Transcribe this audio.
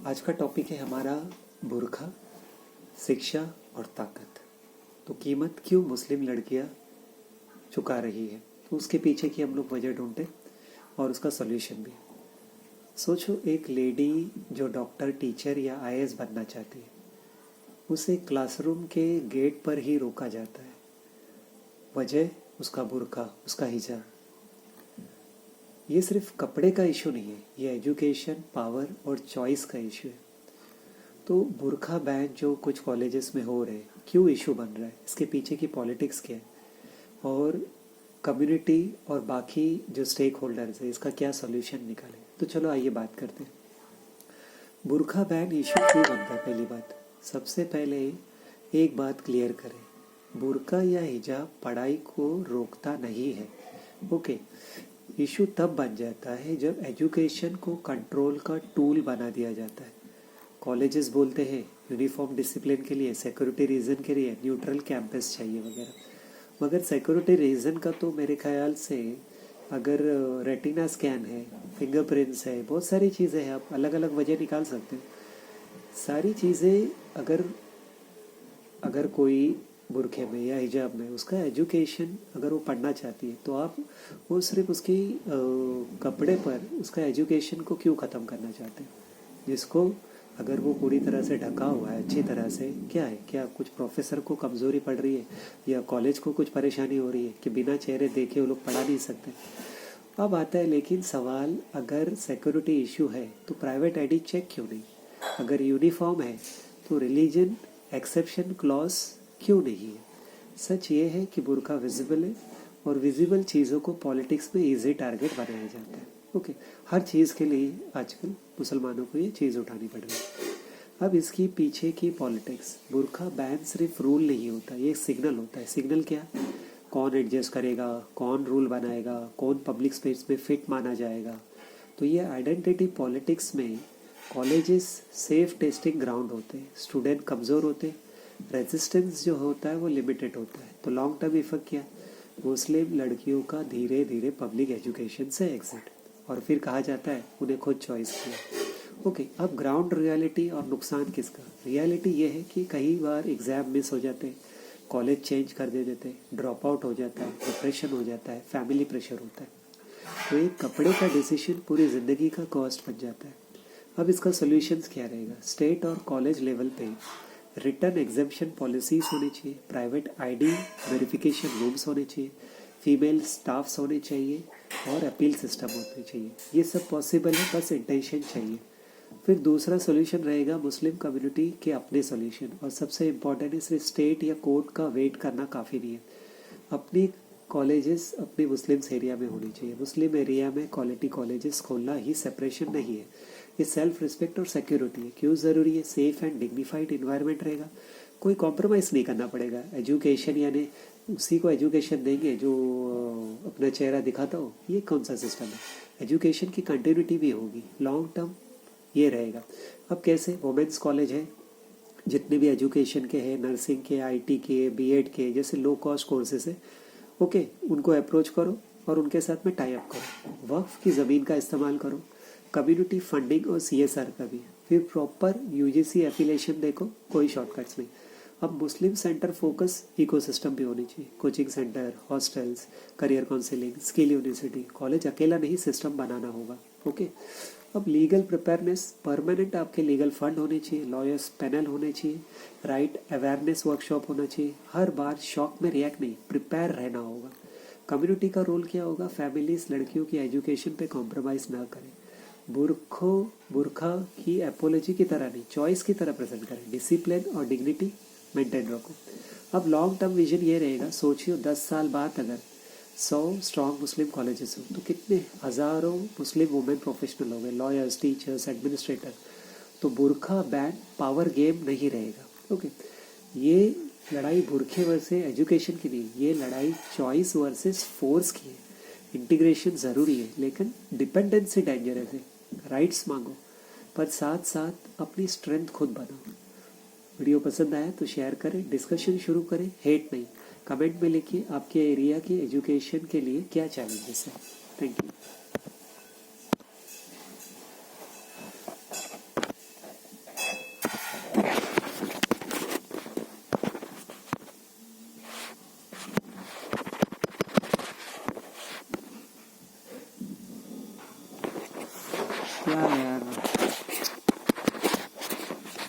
आज का टॉपिक है हमारा बुर्का, शिक्षा और ताकत। तो कीमत क्यों मुस्लिम लड़कियां चुका रही है, तो उसके पीछे की हम लोग वजह ढूंढते और उसका सॉल्यूशन भी। सोचो, एक लेडी जो डॉक्टर, टीचर या आईएएस बनना चाहती है, उसे क्लासरूम के गेट पर ही रोका जाता है। वजह उसका बुर्का, उसका हिजाब। ये सिर्फ कपड़े का इशू नहीं है, ये एजुकेशन, पावर और चॉइस का इशू है। तो बुर्का बैन जो कुछ कॉलेजेस में हो रहे हैं, क्यों इशू बन रहा है, इसके पीछे की पॉलिटिक्स क्या है, और कम्युनिटी और बाकी जो स्टेक होल्डर्स है इसका क्या सॉल्यूशन निकाले। तो चलो आइए बात करते हैं। बुर्का बैन इशू क्यों बनता है। पहली बात, सबसे पहले एक बात क्लियर करें, बुर्का या हिजाब पढ़ाई को रोकता नहीं है। ओके, इशू तब बन जाता है जब एजुकेशन को कंट्रोल का टूल बना दिया जाता है। कॉलेजेस बोलते हैं यूनिफॉर्म डिसिप्लिन के लिए, सिक्योरिटी रीज़न के लिए न्यूट्रल कैंपस चाहिए वगैरह, मगर सिक्योरिटी रीज़न का तो मेरे ख्याल से अगर रेटिना स्कैन है, फिंगरप्रिंट्स है, बहुत सारी चीज़ें हैं, आप अलग अलग वजह निकाल सकते हैं। सारी चीज़ें अगर कोई बुरखे में या हिजाब में उसका एजुकेशन अगर वो पढ़ना चाहती है, तो आप वो सिर्फ उसकी कपड़े पर उसका एजुकेशन को क्यों ख़त्म करना चाहते हैं, जिसको अगर वो पूरी तरह से ढका हुआ है अच्छी तरह से। क्या है, क्या कुछ प्रोफेसर को कमज़ोरी पड़ रही है या कॉलेज को कुछ परेशानी हो रही है कि बिना चेहरे देखे वो लोग पढ़ा नहीं सकते। अब आता है लेकिन सवाल, अगर सिक्योरिटी इशू है तो प्राइवेट आईडी चेक क्यों नहीं, अगर यूनिफॉर्म है तो रिलीजन एक्सेप्शन क्लॉज क्यों नहीं है। सच ये है कि बुर्का विजिबल है और विजिबल चीज़ों को पॉलिटिक्स में इजी टारगेट बनाया जाता है। ओके, हर चीज़ के लिए आजकल मुसलमानों को ये चीज़ उठानी पड़ रही है। अब इसकी पीछे की पॉलिटिक्स, बुर्का बैन सिर्फ रूल नहीं होता, ये सिग्नल होता है। सिग्नल क्या, कौन एडजस्ट करेगा, कौन रूल बनाएगा, कौन पब्लिक स्पेस में फिट माना जाएगा। तो ये आइडेंटिटी पॉलिटिक्स में कॉलेजेस सेफ टेस्टिंग ग्राउंड होते हैं, स्टूडेंट कमज़ोर होते हैं, रेजिस्टेंस जो होता है वो लिमिटेड होता है। तो लॉन्ग टर्म इफेक्ट क्या, मुस्लिम लड़कियों का धीरे धीरे पब्लिक एजुकेशन से एग्जिट, और फिर कहा जाता है उन्हें खुद चॉइस किया। ओके, अब ग्राउंड रियलिटी और नुकसान किसका। रियलिटी ये है कि कई बार एग्ज़ाम मिस हो जाते हैं, कॉलेज चेंज कर देते, ड्रॉप आउट हो जाता है, डिप्रेशन हो जाता है, फैमिली प्रेशर होता है। तो एक कपड़े का डिसीजन पूरी ज़िंदगी का कॉस्ट बन जाता है। अब इसका सोल्यूशंस क्या रहेगा, स्टेट और कॉलेज लेवल पे रिटर्न एग्जेम्पशन पॉलिसीज होनी चाहिए, प्राइवेट आईडी वेरिफिकेशन रूम्स होने चाहिए, फीमेल स्टाफ्स होने चाहिए और अपील सिस्टम होने चाहिए। ये सब पॉसिबल है, बस इंटेंशन चाहिए। फिर दूसरा सोल्यूशन रहेगा मुस्लिम कम्युनिटी के अपने सोल्यूशन, और सबसे इम्पॉर्टेंट है सिर्फ स्टेट या कोर्ट का वेट करना काफ़ी नहीं है। अपनी कॉलेजेस अपने मुस्लिम एरिया में होनी चाहिए। मुस्लिम एरिया में क्वालिटी कॉलेजेस खोलना ही सेपरेशन नहीं है, ये सेल्फ रिस्पेक्ट और सिक्योरिटी है। क्यों ज़रूरी है, सेफ एंड डिग्निफाइड इन्वायरमेंट रहेगा, कोई कॉम्प्रोमाइज़ नहीं करना पड़ेगा। एजुकेशन यानी उसी को एजुकेशन देंगे जो अपना चेहरा दिखाता हो, ये कौन सा सिस्टम है। एजुकेशन की कंटिन्यूटी भी होगी, लॉन्ग टर्म ये रहेगा। अब कैसे, वुमेंस कॉलेज है, जितने भी एजुकेशन के हैं, नर्सिंग के, आईटी के, बीएड के, जैसे लो कॉस्ट कोर्सेज है, ओके, उनको अप्रोच करो और उनके साथ में टाई अप करो। वक्फ की ज़मीन का इस्तेमाल करो, कम्युनिटी फंडिंग और सीएसआर का भी। फिर प्रॉपर यूजीसी एफिलिएशन देखो, कोई शॉर्टकट्स नहीं। अब मुस्लिम सेंटर फोकस इकोसिस्टम भी होनी चाहिए, coaching centre, hostels, career counselling, skill university. College अकेला नहीं, सिस्टम बनाना होगा। ओके, अब लीगल प्रिपेयरनेस, परमानेंट आपके लीगल फंड होने चाहिए, लॉयर्स पैनल होने चाहिए, राइट अवेयरनेस वर्कशॉप होना चाहिए। हर बार शॉक में रिएक्ट नहीं, प्रिपेयर रहना होगा। कम्युनिटी का रोल क्या होगा, फैमिलीज लड़कियों की एजुकेशन पे कॉम्प्रोमाइज़ ना करें। बुरखा की एपोलॉजी की तरह नहीं, चॉइस की तरह प्रेजेंट करें। डिसिप्लिन और डिग्निटी मेंटेन रखो। अब लॉन्ग टर्म विजन ये रहेगा, सोचियो 10 साल बाद अगर 100 स्ट्रॉन्ग मुस्लिम कॉलेजेस हो तो कितने हज़ारों मुस्लिम वुमेन प्रोफेशनल हो गए, लॉयर्स, टीचर्स, एडमिनिस्ट्रेटर। तो बुरखा बैन पावर गेम नहीं रहेगा। ओके, ये लड़ाई बुरखे वर्सेस एजुकेशन की नहीं, ये लड़ाई चॉइस वर्सेस फोर्स की है। इंटीग्रेशन ज़रूरी है लेकिन डिपेंडेंसी डेंजरस है। राइट्स मांगो पर साथ साथ अपनी स्ट्रेंथ खुद बनाओ। वीडियो पसंद आया तो शेयर करें, डिस्कशन शुरू करें, हेट नहीं। कमेंट में लिखिए आपके एरिया की एजुकेशन के लिए क्या चैलेंजेस हैं। Thank you. क्या यार